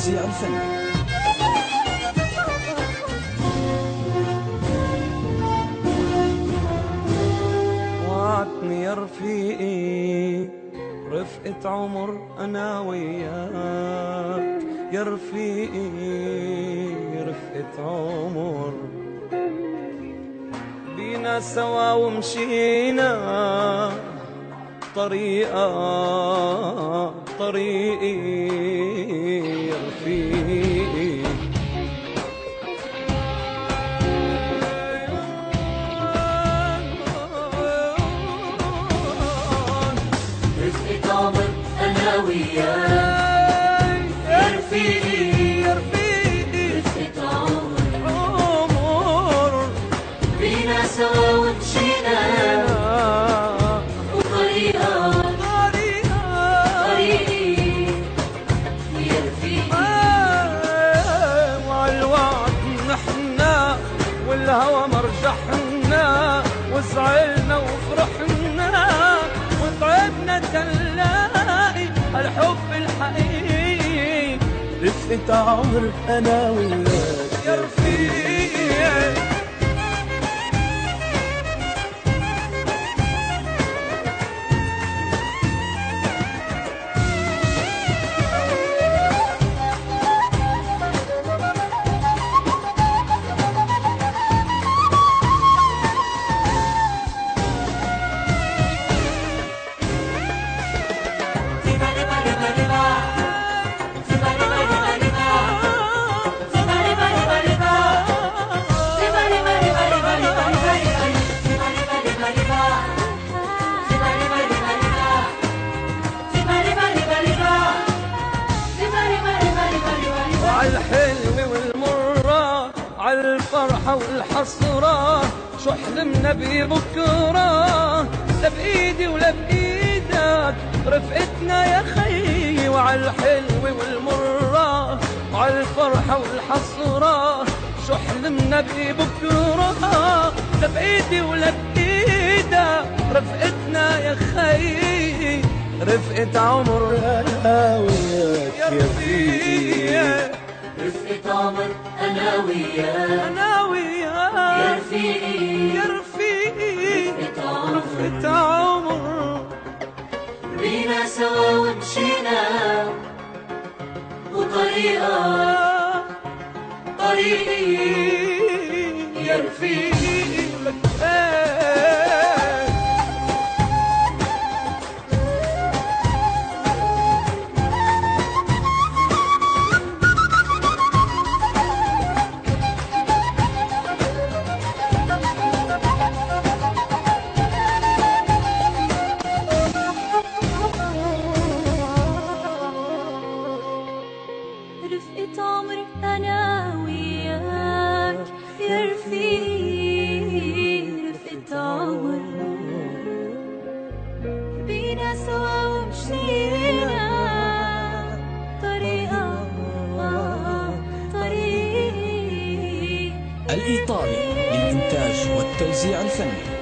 والتوزيع الفني. وعدني يا رفيقي رفقة عمر أنا وياك، يا رفيقي رفقة عمر، بينا سوا ومشينا طريقة طريقي يا رفيقي. رفقة عمر أنا وياك، يا رفيقي يا رفيقي رفقة عمر، بينا سوا ومشينا وطريقة طريقي يا رفيقي. وعالوعد نحنا والهوى مرجحنا، وزعلنا وفرحنا وتعبنا تلاقي الحب الحقيقي. رفقة عمر أنا وياك يا رفيقي عالحلوة والمرة، عالفرحة والحسرة، شو حلمنا ببكرة، لا بإيدي ولا بإيدك رفقتنا يا خيي. وعالحلوة والمرة، عالفرحة والحسرة، شو حلمنا ببكرة، لا بإيدي ولا بإيدك رفقتنا يا خيي. رفقة عمر أنا وياك يا رفيقي، رفقة عمر أنا وياك، أنا وياك يا رفيقي يا رفيقي رفقة عمر، رفقة عمر، بينا سوا ومشينا وطريقة طريقي يا رفيقي. رفقة عمر أنا وياك، يا رفيقي رفقة عمر، بينا سوا ومشينا طريقة طريقي. الإيطالي للإنتاج والتوزيع الفني.